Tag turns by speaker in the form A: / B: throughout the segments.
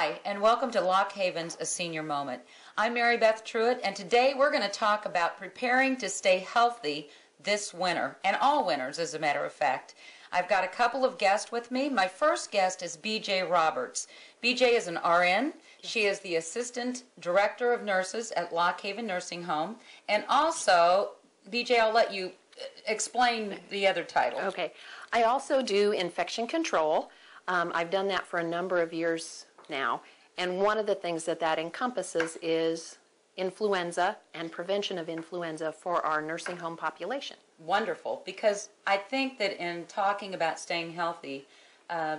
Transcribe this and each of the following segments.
A: Hi, and welcome to Loch Haven's A Senior Moment. I'm Mary Beth Truitt, and today we're going to talk about preparing to stay healthy this winter, and all winters as a matter of fact. I've got a couple of guests with me. My first guest is B.J. Roberts. B.J. is an RN. She is the Assistant Director of Nurses at Loch Haven Nursing Home. And also, B.J., I'll let you explain the other title.
B: Okay. I also do infection control. I've done that for a number of years now. And one of the things that encompasses is influenza and prevention of influenza for our nursing home population.
A: Wonderful, because I think that in talking about staying healthy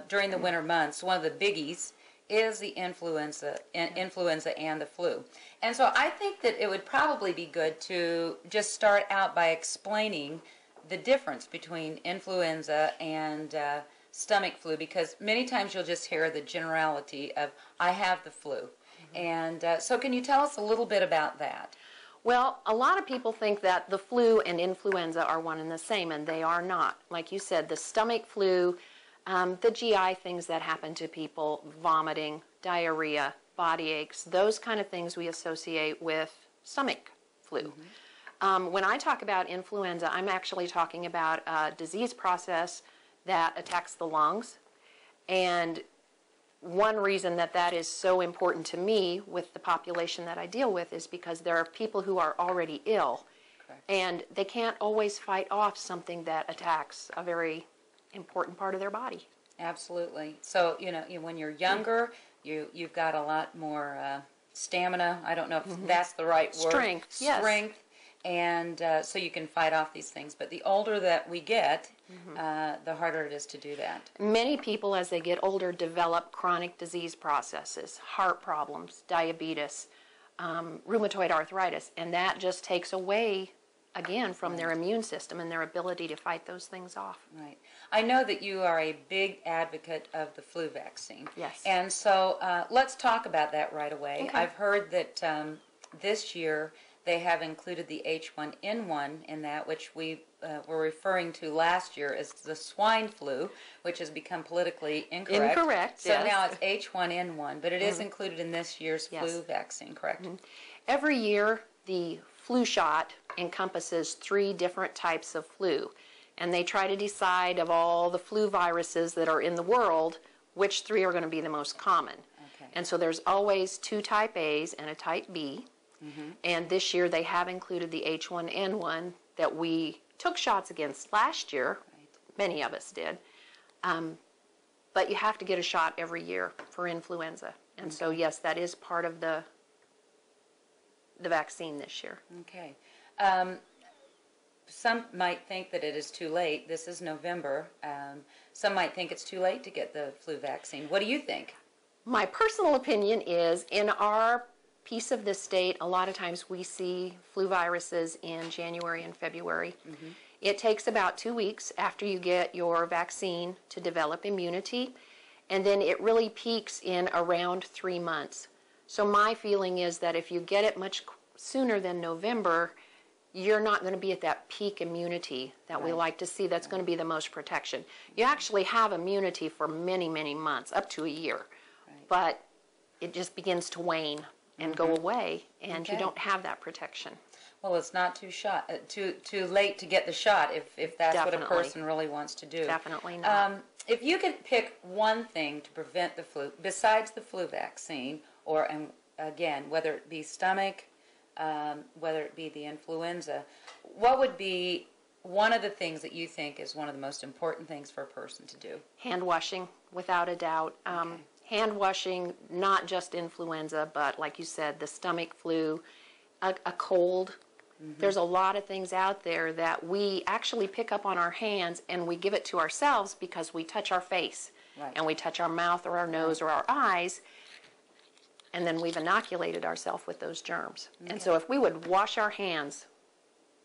A: during the winter months, one of the biggies is the influenza and the flu. And so I think that it would probably be good to just start out by explaining the difference between influenza and stomach flu, because many times you'll just hear the generality of, I have the flu. And so can you tell us a little bit about that?
B: Well, a lot of people think that the flu and influenza are one and the same, and they are not. Like you said, the stomach flu, the GI things that happen to people, vomiting, diarrhea, body aches, those kind of things we associate with stomach flu. When I talk about influenza, I'm actually talking about a disease process that attacks the lungs. And one reason that is so important to me with the population that I deal with is because there are people who are already ill.
A: Correct. And
B: they can't always fight off something that attacks a very important part of their body.
A: Absolutely. So, when you're younger, you've got a lot more stamina. I don't know if that's the right word.
B: Strength, yes.
A: Strength. And so you can fight off these things. But the older that we get, the harder it is to do that.
B: Many people, as they get older, develop chronic disease processes, heart problems, diabetes, rheumatoid arthritis, and that just takes away, again, from their immune system and their ability to fight those things off.
A: Right. I know that you are a big advocate of the flu vaccine.
B: Yes.
A: And so let's talk about that right away.
B: Okay.
A: I've heard that this year they have included the H1N1 in that, which we were referring to last year as the swine flu, which has become politically incorrect.
B: Incorrect,
A: so
B: yes.
A: now it's H1N1, but it is included in this year's flu vaccine, correct?
B: Every year, the flu shot encompasses 3 different types of flu, and they try to decide of all the flu viruses that are in the world, which 3 are going to be the most common.
A: Okay.
B: And so there's always 2 type A's and a type B. And this year they have included the H1N1 that we took shots against last year.
A: Right.
B: Many of us did. But you have to get a shot every year for influenza. And so, yes, that is part of the vaccine this year.
A: Okay. Some might think that it is too late. This is November. Some might think it's too late to get the flu vaccine. What do you think?
B: My personal opinion is, in our piece of the state, a lot of times we see flu viruses in January and February. It takes about 2 weeks after you get your vaccine to develop immunity, and then it really peaks in around 3 months. So my feeling is that if you get it much sooner than November, you're not going to be at that peak immunity that we like to see. That's going to be the most protection. You actually have immunity for many, many months, up to a year, but it just begins to wane and go away, and you don't have that protection.
A: Well, it's not too late to get the shot if that's
B: Definitely.
A: what a person really wants to do.
B: Definitely not.
A: If you could pick one thing to prevent the flu, besides the flu vaccine, or again, whether it be stomach, whether it be the influenza, what would be one of the things that you think is one of the most important things for a person to do?
B: Hand washing, without a doubt. Hand washing, not just influenza, but like you said, the stomach flu, a cold. There's a lot of things out there that we actually pick up on our hands, and we give it to ourselves because we touch our face, and we touch our mouth or our nose or our eyes, and then we've inoculated ourselves with those germs. And so if we would wash our hands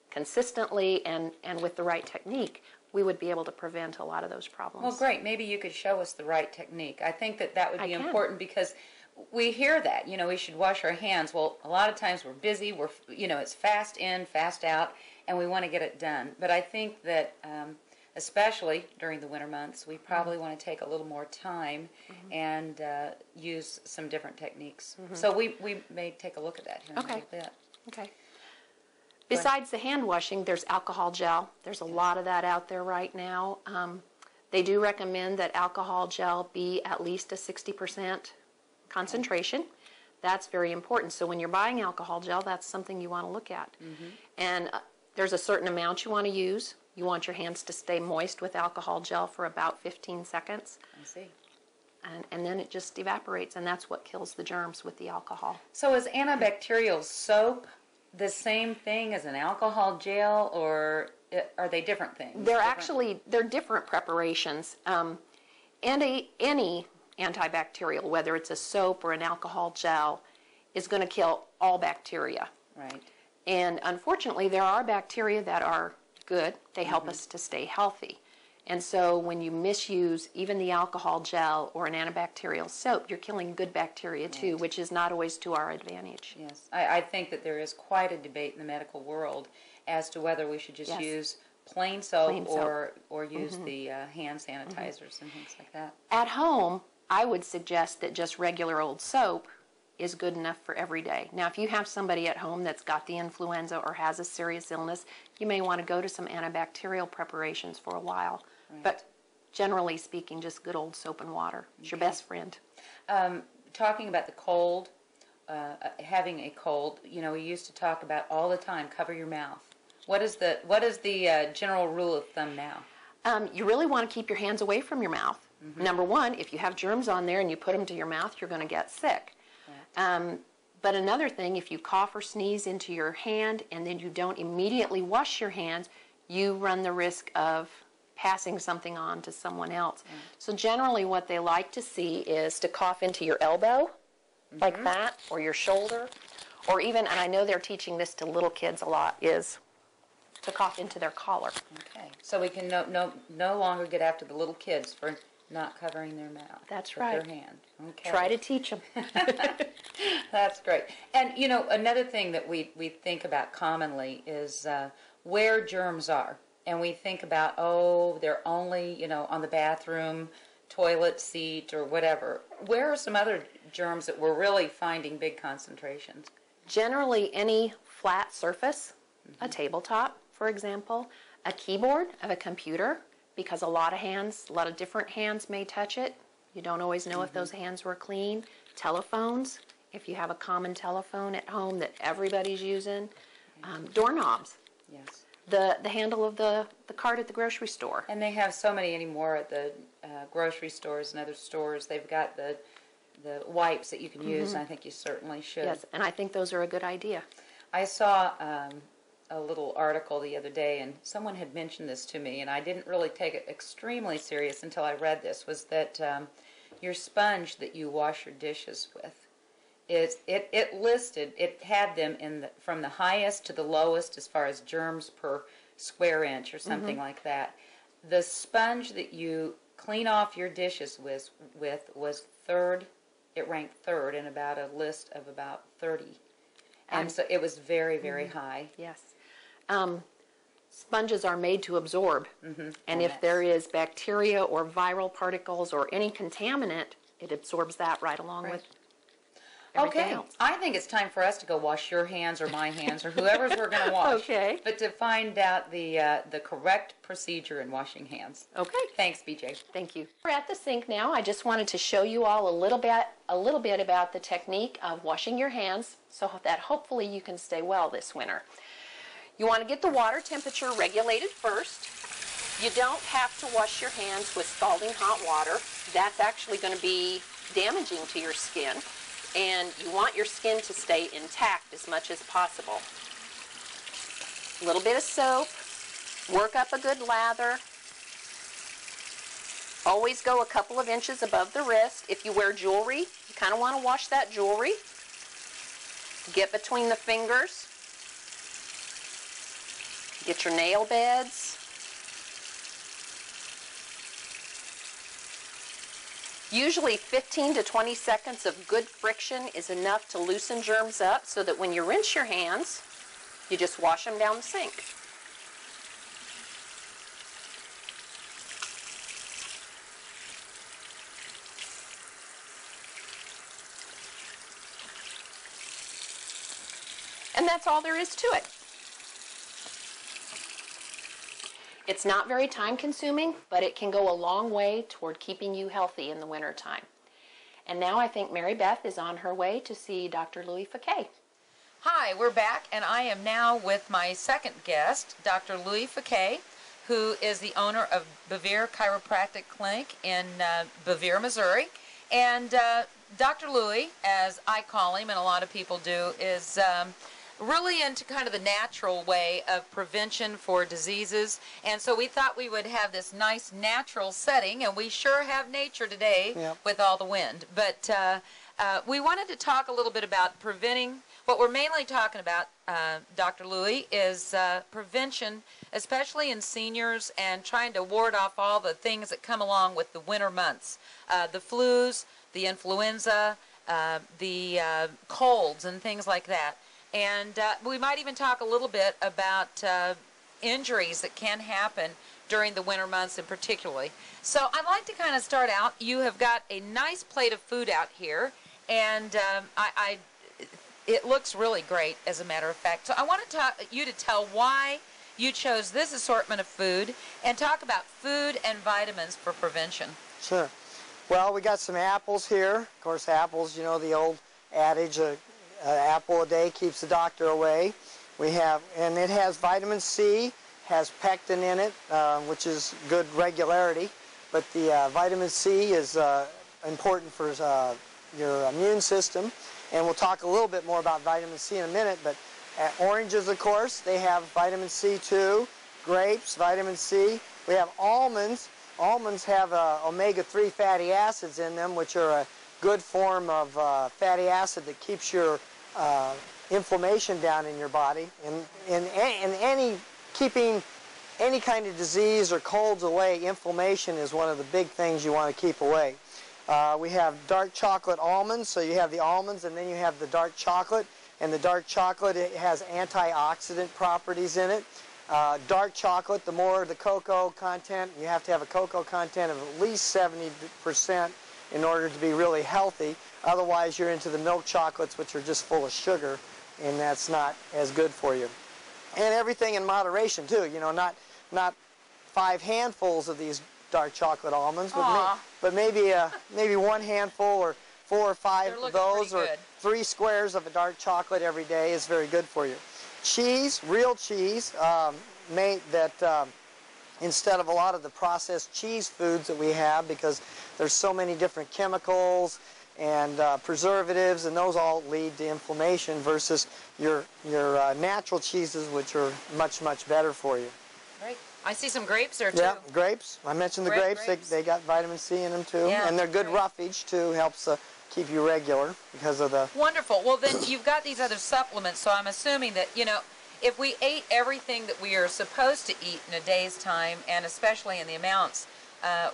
B: consistently and with the right technique, we would be able to prevent a lot of those problems.
A: Well, great. Maybe you could show us the right technique. I think that would be important, because we hear that, we should wash our hands. Well, a lot of times we're busy, it's fast in, fast out, and we want to get it done. But I think that especially during the winter months, we probably want to take a little more time and use some different techniques. So we may take a look at that here in a little bit.
B: Okay. Besides the hand washing, there's alcohol gel. There's a lot of that out there right now. They do recommend that alcohol gel be at least a 60% concentration. That's very important. So when you're buying alcohol gel, that's something you want to look at. And there's a certain amount you want to use. You want your hands to stay moist with alcohol gel for about 15 seconds.
A: I see.
B: And then it just evaporates, and that's what kills the germs with the alcohol.
A: So is antibacterial soap the same thing as an alcohol gel, or are they different things?
B: They're different preparations. Any antibacterial, whether it's a soap or an alcohol gel, is going to kill all bacteria.
A: Right.
B: And unfortunately, there are bacteria that are good. They help us to stay healthy. And so when you misuse even the alcohol gel or an antibacterial soap, you're killing good bacteria too, which is not always to our advantage.
A: Yes. I think that there is quite a debate in the medical world as to whether we should just use plain soap, or use the hand sanitizers and things like that.
B: At home, I would suggest that just regular old soap is good enough for every day. Now, if you have somebody at home that's got the influenza or has a serious illness, you may want to go to some antibacterial preparations for a while. Right. But generally speaking, just good old soap and water. It's your best friend.
A: Talking about the cold, having a cold, you know, we used to talk about all the time, cover your mouth. What is the general rule of thumb now?
B: You really want to keep your hands away from your mouth. Number one, if you have germs on there and you put them to your mouth, you're going to get sick. But another thing, if you cough or sneeze into your hand and then you don't immediately wash your hands, you run the risk of passing something on to someone else. So generally what they like to see is to cough into your elbow, like that, or your shoulder, or even, and I know they're teaching this to little kids a lot, is to cough into their collar.
A: Okay, so we can no longer get after the little kids for not covering their mouth.
B: That's
A: with
B: right.
A: Their hand. Okay.
B: Try to teach them.
A: That's great. And you know, another thing that we think about commonly is where germs are. And we think about, oh, they're only, you know, on the bathroom, toilet seat, or whatever. Where are some other germs that we're really finding big concentrations?
B: Generally, any flat surface, a tabletop, for example, a keyboard of a computer, because a lot of different hands may touch it. You don't always know if those hands were clean. Telephones, if you have a common telephone at home that everybody's using. Doorknobs.
A: Yes.
B: The handle of the cart at the grocery store.
A: And they have so many anymore at the grocery stores and other stores. They've got the wipes that you can use, and I think you certainly should.
B: Yes, and I think those are a good idea.
A: I saw a little article the other day, and someone had mentioned this to me, and I didn't really take it extremely serious until I read this, was that your sponge that you wash your dishes with, it had them from the highest to the lowest as far as germs per square inch or something like that. The sponge that you clean off your dishes with was third. It ranked third in about a list of about 30. And so it was very, very high.
B: Yes. Sponges are made to absorb. And if there is bacteria or viral particles or any contaminant, it absorbs that right along with everything else.
A: I think it's time for us to go wash your hands or my hands or whoever's we're going to wash.
B: Okay.
A: But to find out the correct procedure in washing hands.
B: Okay.
A: Thanks, BJ.
B: Thank you. We're at the sink now. I just wanted to show you all a little bit about the technique of washing your hands so that hopefully you can stay well this winter. You want to get the water temperature regulated first. You don't have to wash your hands with scalding hot water. That's actually going to be damaging to your skin. And you want your skin to stay intact as much as possible. A little bit of soap, work up a good lather. Always go a couple of inches above the wrist. If you wear jewelry, you kind of want to wash that jewelry. Get between the fingers. Get your nail beds. Usually 15 to 20 seconds of good friction is enough to loosen germs up so that when you rinse your hands, you just wash them down the sink. And that's all there is to it. It's not very time consuming, but it can go a long way toward keeping you healthy in the wintertime. And now I think Mary Beth is on her way to see Dr. Louis Fiquet.
A: Hi, we're back, and I am now with my second guest, Dr. Louis Fiquet, who is the owner of Bevier Chiropractic Clinic in Bevier, Missouri. And Dr. Louis, as I call him and a lot of people do, is really into kind of the natural way of prevention for diseases. And so we thought we would have this nice natural setting, and we sure have nature today. Yep. With all the wind. But we wanted to talk a little bit about preventing. What we're mainly talking about, Dr. Louis, is prevention, especially in seniors, and trying to ward off all the things that come along with the winter months. The flus, the influenza, the colds, and things like that. And we might even talk a little bit about injuries that can happen during the winter months in particularly. So I'd like to kind of start out. You have got a nice plate of food out here, and it looks really great, as a matter of fact. So I want you to tell why you chose this assortment of food, and talk about food and vitamins for prevention.
C: Sure. Well, we got some apples here. Of course, apples, you know, the old adage, an apple a day keeps the doctor away. We have, and it has vitamin C, has pectin in it, which is good regularity. But the vitamin C is important for your immune system. And we'll talk a little bit more about vitamin C in a minute. But oranges, of course, they have vitamin C too. Grapes, vitamin C. We have almonds. Almonds have omega-3 fatty acids in them, which are a good form of fatty acid that keeps your inflammation down in your body. And keeping any kind of disease or colds away, inflammation is one of the big things you want to keep away. We have dark chocolate almonds, so you have the almonds and then you have the dark chocolate. And the dark chocolate, it has antioxidant properties in it. Dark chocolate, the more the cocoa content, you have to have a cocoa content of at least 70% in order to be really healthy. Otherwise, you're into the milk chocolates, which are just full of sugar, and that's not as good for you. And everything in moderation, too. You know, not 5 handfuls of these dark chocolate almonds, but maybe one handful or 4 or 5 of those, or 3 squares of a dark chocolate every day is very good for you. Cheese, real cheese, instead of a lot of the processed cheese foods that we have, because there's so many different chemicals and preservatives, and those all lead to inflammation, versus your natural cheeses, which are much, much better for you.
A: Right. I see some grapes there, too.
C: Yeah, grapes. I mentioned the grapes. They got vitamin C in them, too. Yeah, and they're good roughage, too. Helps keep you regular because of the...
A: Wonderful. Well, then you've got these other supplements, so I'm assuming that, you know, if we ate everything that we are supposed to eat in a day's time, and especially in the amounts,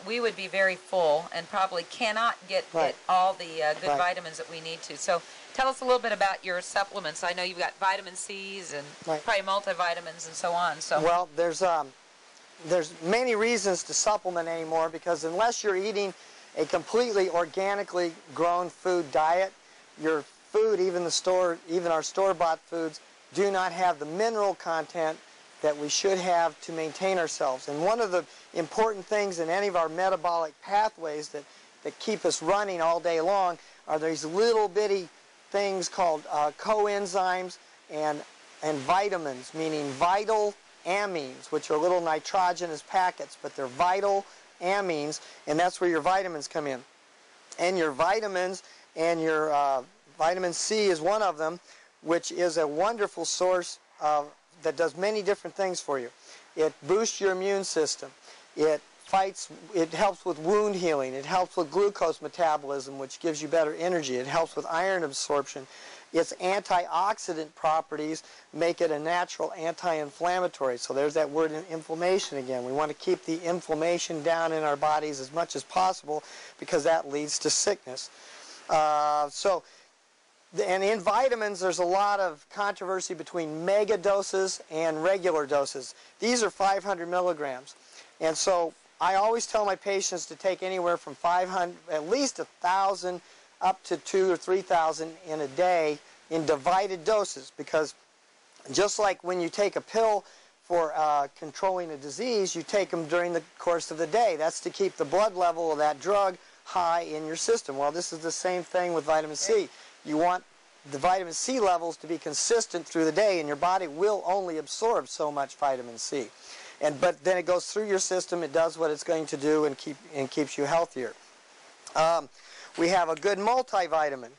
A: we would be very full and probably cannot get all the good vitamins that we need to. So tell us a little bit about your supplements. I know you've got vitamin C's and probably multivitamins and so on. So
C: well, there's many reasons to supplement anymore, because unless you're eating a completely organically grown food diet, your food, even our store-bought foods, do not have the mineral content that we should have to maintain ourselves. And one of the important things in any of our metabolic pathways that keep us running all day long are these little bitty things called coenzymes and vitamins, meaning vital amines, which are little nitrogenous packets, but they're vital amines, and that's where your vitamins come in. And your vitamins, and your vitamin C is one of them, which is a wonderful source that does many different things for you. It boosts your immune system. It helps with wound healing. It helps with glucose metabolism, which gives you better energy. It helps with iron absorption. Its antioxidant properties make it a natural anti-inflammatory. So there's that word inflammation again. We want to keep the inflammation down in our bodies as much as possible, because that leads to sickness. And in vitamins, there's a lot of controversy between mega doses and regular doses. These are 500 milligrams. And so I always tell my patients to take anywhere from 500, at least 1,000, up to 2,000 or 3,000 in a day in divided doses, because Just like when you take a pill for controlling a disease, you take them during the course of the day. That's to keep the blood level of that drug high in your system. Well, this is the same thing with vitamin C. You want the vitamin C levels to be consistent through the day, and your body will only absorb so much vitamin C. But then it goes through your system, it does what it's going to do, and keeps you healthier. We have a good multivitamin.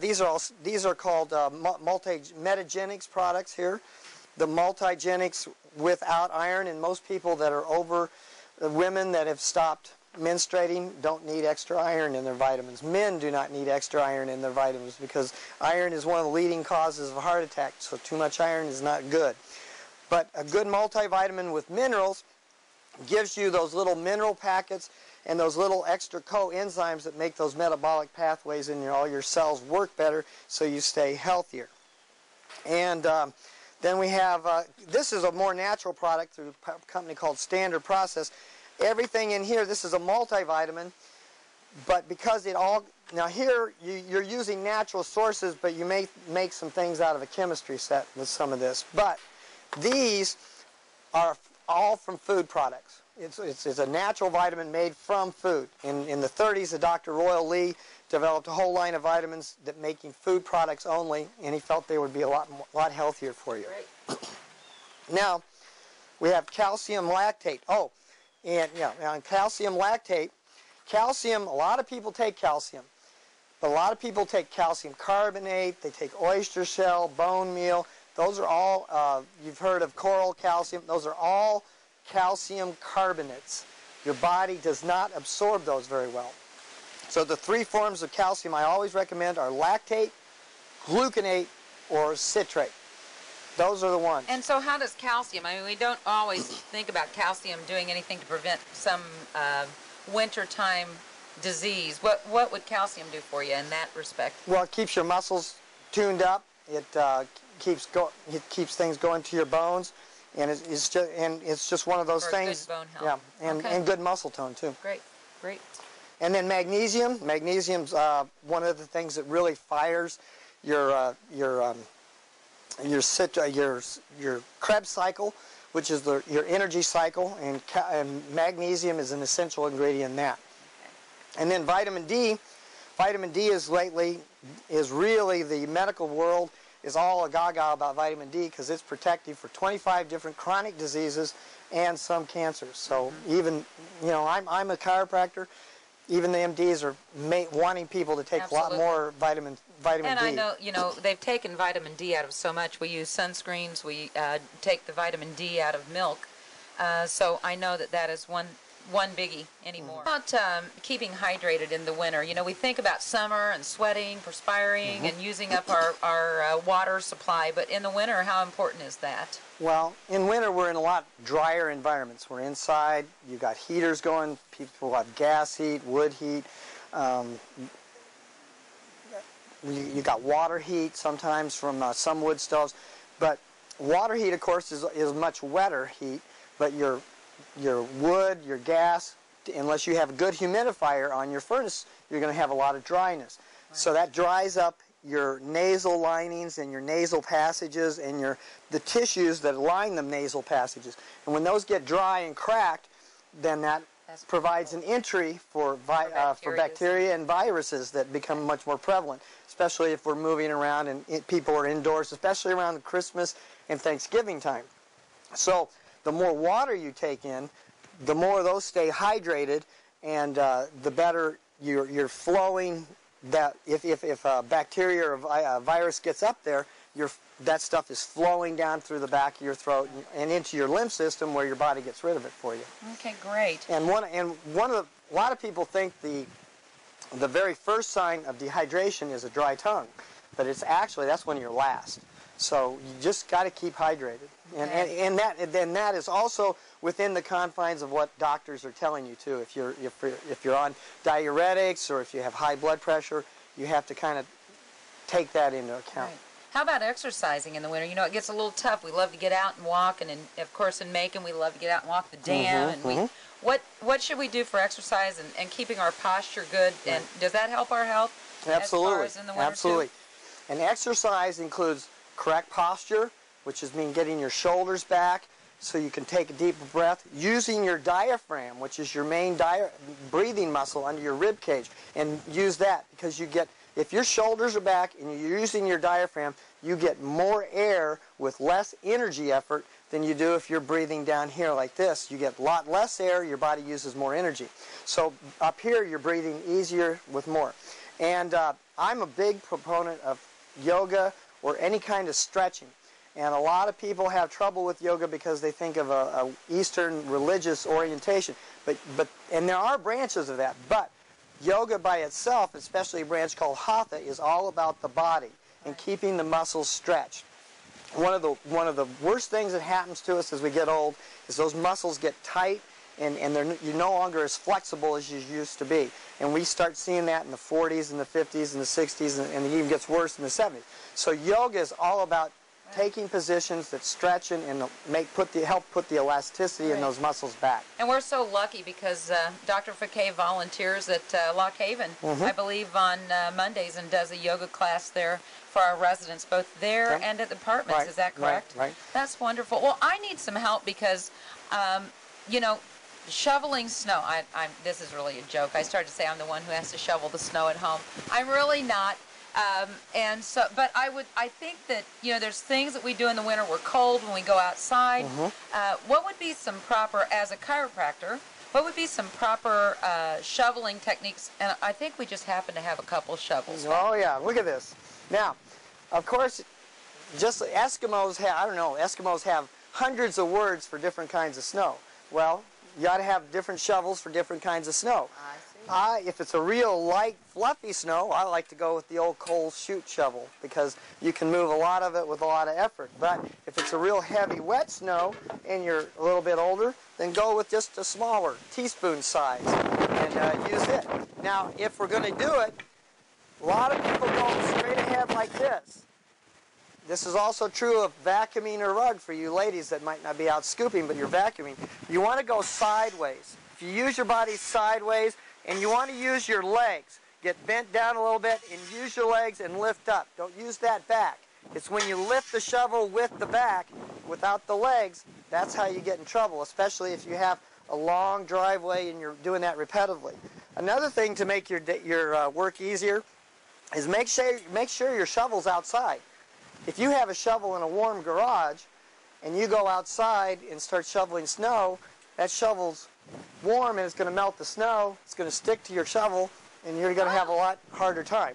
C: These are called Metagenics products here. The Multigenics without iron, and most people that are over, women that have stopped menstruating don't need extra iron in their vitamins. Men do not need extra iron in their vitamins because iron is one of the leading causes of heart attack, so too much iron is not good. But a good multivitamin with minerals gives you those little mineral packets and those little extra coenzymes that make those metabolic pathways in all your cells work better so you stay healthier. And then we have, this is a more natural product through a company called Standard Process. Everything in here, this is a multivitamin, but because it all, now here you're using natural sources, but you may make some things out of a chemistry set with some of this. But these are all from food products. It's a natural vitamin made from food. In the 30s, Dr. Royal Lee developed a whole line of vitamins that making food products only, and he felt they would be a lot healthier for you. Now, we have calcium lactate. Oh, and yeah, on calcium lactate, calcium, a lot of people take calcium, but a lot of people take calcium carbonate, they take oyster shell, bone meal. Those are all, you've heard of coral calcium, those are all calcium carbonates. Your body does not absorb those very well. So the three forms of calcium I always recommend are lactate, gluconate, or citrate. Those are the ones.
A: And so how does calcium, I mean, we don't always think about calcium doing anything to prevent some wintertime disease. What would calcium do for you in that respect?
C: Well, it keeps your muscles tuned up. It keeps things going to your bones, and it's just one of those things.
A: Good bone health.
C: Yeah, and good muscle tone too.
A: Great, great.
C: And then magnesium. Magnesium's one of the things that really fires your Krebs cycle, which is your energy cycle, and magnesium is an essential ingredient in that. Okay. And then vitamin D. Vitamin D is really, the medical world is all a gaga about vitamin D because it's protective for 25 different chronic diseases and some cancers. So even, I'm a chiropractor. Even the MDs are wanting people to take
A: Absolutely.
C: a lot more vitamin D.
A: And I know, they've taken vitamin D out of so much. We use sunscreens. We take the vitamin D out of milk. So I know that is one biggie anymore. About keeping hydrated in the winter. We think about summer and sweating, perspiring, and using up our water supply. But in the winter, how important is that?
C: Well, in winter, we're in a lot drier environments. We're inside. You've got heaters going. People have gas heat, wood heat. You got water heat sometimes from some wood stoves. But water heat, of course, is much wetter heat. But your wood, your gas, unless you have a good humidifier on your furnace, you're going to have a lot of dryness. Right. So that dries up your nasal linings and your nasal passages and the tissues that line the nasal passages. And when those get dry and cracked, then that provides an entry for bacteria and viruses that become much more prevalent, especially if we're moving around and people are indoors, especially around Christmas and Thanksgiving time. So the more water you take in, the more those stay hydrated, and the better you're flowing. That if bacteria or a virus gets up there, that stuff is flowing down through the back of your throat and into your lymph system, where your body gets rid of it for you.
A: Okay, great.
C: And a lot of people think the very first sign of dehydration is a dry tongue, but that's when you're last. So you just got to keep hydrated, and that is also within the confines of what doctors are telling you too. If you're on diuretics or if you have high blood pressure, you have to kind of take that into account.
A: Right. How about exercising in the winter? It gets a little tough. We love to get out and walk, and of course in Macon we love to get out and walk the dam. What should we do for exercise and keeping our posture good? Right. And does that help our health?
C: Absolutely.
A: As far as in the winter
C: Absolutely.
A: too?
C: And exercise includes correct posture, which is mean getting your shoulders back so you can take a deeper breath, using your diaphragm, which is your main breathing muscle under your rib cage, and use that because you get, if your shoulders are back and you're using your diaphragm, you get more air with less energy effort than you do if you're breathing down here like this. You get a lot less air, your body uses more energy. So up here you're breathing easier with more. And I'm a big proponent of yoga or any kind of stretching. And a lot of people have trouble with yoga because they think of a Eastern religious orientation. And there are branches of that. But yoga by itself, especially a branch called Hatha, is all about the body and keeping the muscles stretched. One of the worst things that happens to us as we get old is those muscles get tight and you're no longer as flexible as you used to be. And we start seeing that in the 40s and the 50s and the 60s, and it even gets worse in the 70s. So yoga is all about taking positions that stretch and help put the elasticity in those muscles back.
A: And we're so lucky because Dr. Fiquet volunteers at Loch, I believe, on Mondays and does a yoga class there for our residents, both there and at the apartments. Is that correct?
C: Right.
A: That's wonderful. Well, I need some help because, you know, shoveling snow. This is really a joke. I started to say I'm the one who has to shovel the snow at home. I'm really not. But I think that, you know, there's things that we do in the winter. We're cold when we go outside. What would be some proper, as a chiropractor, what would be some proper shoveling techniques? And I think we just happen to have a couple shovels.
C: Oh, yeah. Look at this. Now, of course, just Eskimos have hundreds of words for different kinds of snow. Well, you ought to have different shovels for different kinds of snow.
A: I see.
C: If it's a real light, fluffy snow, I like to go with the old coal chute shovel because you can move a lot of it with a lot of effort. But if it's a real heavy, wet snow and you're a little bit older, then go with just a smaller teaspoon size and use it. Now, if we're going to do it, a lot of people go straight ahead like this. This is also true of vacuuming a rug for you ladies that might not be out scooping, but you're vacuuming. You want to go sideways. If you use your body sideways, and you want to use your legs, get bent down a little bit and use your legs and lift up. Don't use that back. It's when you lift the shovel with the back, without the legs, that's how you get in trouble, especially if you have a long driveway and you're doing that repetitively. Another thing to make your work easier is make sure your shovel's outside. If you have a shovel in a warm garage and you go outside and start shoveling snow, that shovel's warm and it's going to melt the snow, it's going to stick to your shovel, and you're going to have a lot harder time.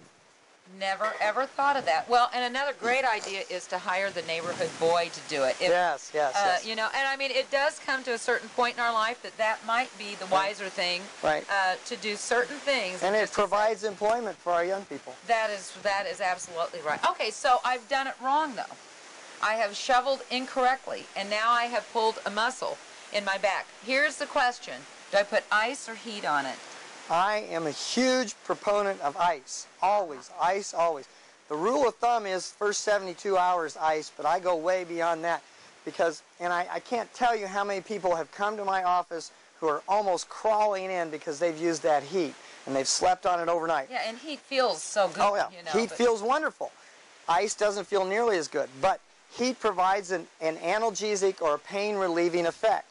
A: Never, ever thought of that. Well, and another great idea is to hire the neighborhood boy to do it.
C: Yes.
A: You know, and I mean, it does come to a certain point in our life that might be the wiser thing to do certain things.
C: And it provides employment for our young people.
A: That is absolutely right. Okay, so I've done it wrong, though. I have shoveled incorrectly, and now I have pulled a muscle in my back. Here's the question. Do I put ice or heat on it?
C: I am a huge proponent of ice. Always. Ice, always. The rule of thumb is first 72 hours ice, but I go way beyond that because, and I can't tell you how many people have come to my office who are almost crawling in because they've used that heat and they've slept on it overnight.
A: Yeah, and heat feels so good.
C: Oh, yeah.
A: You know,
C: Heat feels wonderful. Ice doesn't feel nearly as good, but heat provides an analgesic or a pain-relieving effect.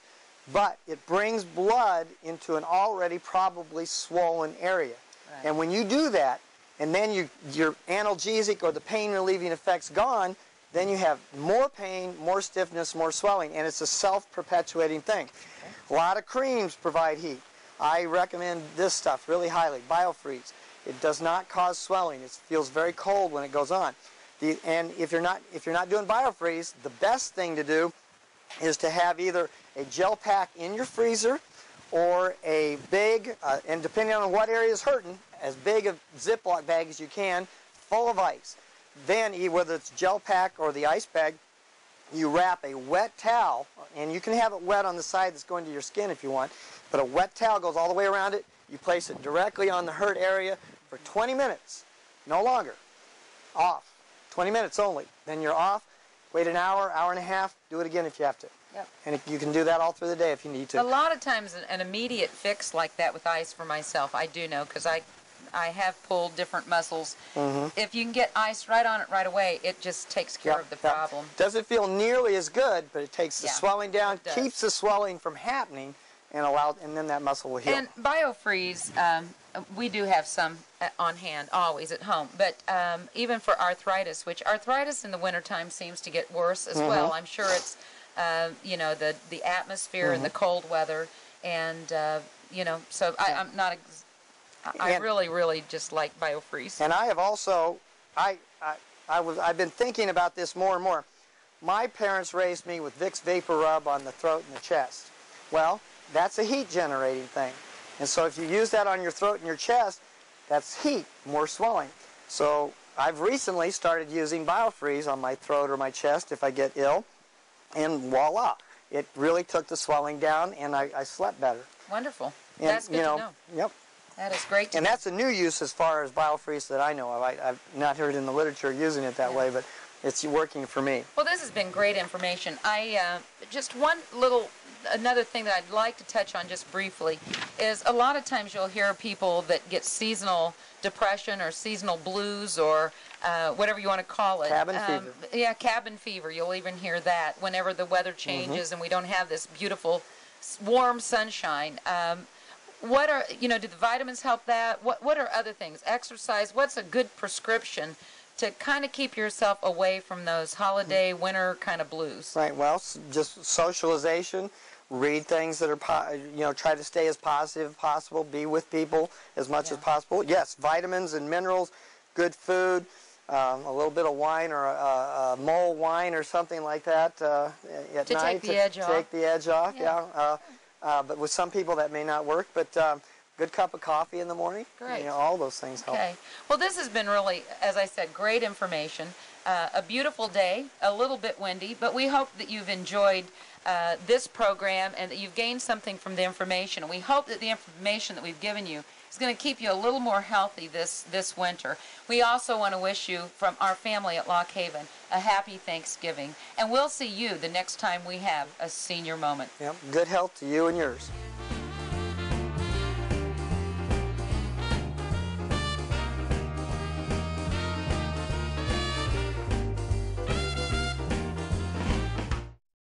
C: But it brings blood into an already probably swollen area. Right. And when you do that, and then your analgesic or the pain-relieving effect's gone, then you have more pain, more stiffness, more swelling, and it's a self-perpetuating thing. Okay. A lot of creams provide heat. I recommend this stuff really highly, BioFreeze. It does not cause swelling. It feels very cold when it goes on. And if you're not doing BioFreeze, the best thing to do is to have either a gel pack in your freezer or a big, and depending on what area is hurting, as big a Ziploc bag as you can, full of ice. Then, whether it's gel pack or the ice bag, you wrap a wet towel, and you can have it wet on the side that's going to your skin if you want, but a wet towel goes all the way around it. You place it directly on the hurt area for 20 minutes, no longer. Off. 20 minutes only. Then you're off. Wait an hour, hour and a half. Do it again if you have to.
A: Yep.
C: And you can do that all through the day if you need to.
A: A lot of times an immediate fix like that with ice for myself, I do know because I I have pulled different muscles. If you can get ice right on it right away, it just takes care of the problem.
C: Doesn't feel nearly as good, but it takes the
A: Yeah,
C: swelling down,
A: it does.
C: keeps the swelling from happening, and then that muscle will heal.
A: And BioFreeze, we do have some on hand always at home, but even for arthritis, which arthritis in the wintertime seems to get worse as well. I'm sure it's, you know, the atmosphere and the cold weather, and, you know, so I'm not, I really just like BioFreeze.
C: And I have also, I've been thinking about this more and more. My parents raised me with Vicks Vapor Rub on the throat and the chest. Well, that's a heat generating thing. And so if you use that on your throat and your chest, that's heat, more swelling. So I've recently started using BioFreeze on my throat or my chest if I get ill, and voila. It really took the swelling down, and I slept better.
A: Wonderful.
C: And,
A: That's good to know.
C: Yep.
A: That is great to
C: And
A: know.
C: that's a new use as far as BioFreeze that I know of. I've not heard in the literature using it that way, but it's working for me.
A: Well, this has been great information. Just another thing that I'd like to touch on just briefly is a lot of times you'll hear people that get seasonal depression or seasonal blues or whatever you want to call it.
C: Cabin fever.
A: Yeah, cabin fever. You'll even hear that whenever the weather changes and we don't have this beautiful warm sunshine. What are, do the vitamins help that? What are other things? Exercise, what's a good prescription to kind of keep yourself away from those holiday, winter kind of blues?
C: Right, well, just socialization, read things that are, try to stay as positive as possible, be with people as much as possible. Yes, vitamins and minerals, good food, a little bit of wine or a mull wine or something like that at
A: to
C: night.
A: Take the edge off.
C: Take the edge off, but with some people that may not work, but good cup of coffee in the morning.
A: Great.
C: All those things help.
A: Okay. Well, this has been really, as I said, great information. A beautiful day, a little bit windy, but we hope that you've enjoyed this program and that you've gained something from the information. We hope that the information that we've given you is going to keep you a little more healthy this winter. We also want to wish you, from our family at Loch Haven, a happy Thanksgiving. And we'll see you the next time we have a senior moment.
C: Yep. Good health to you and yours.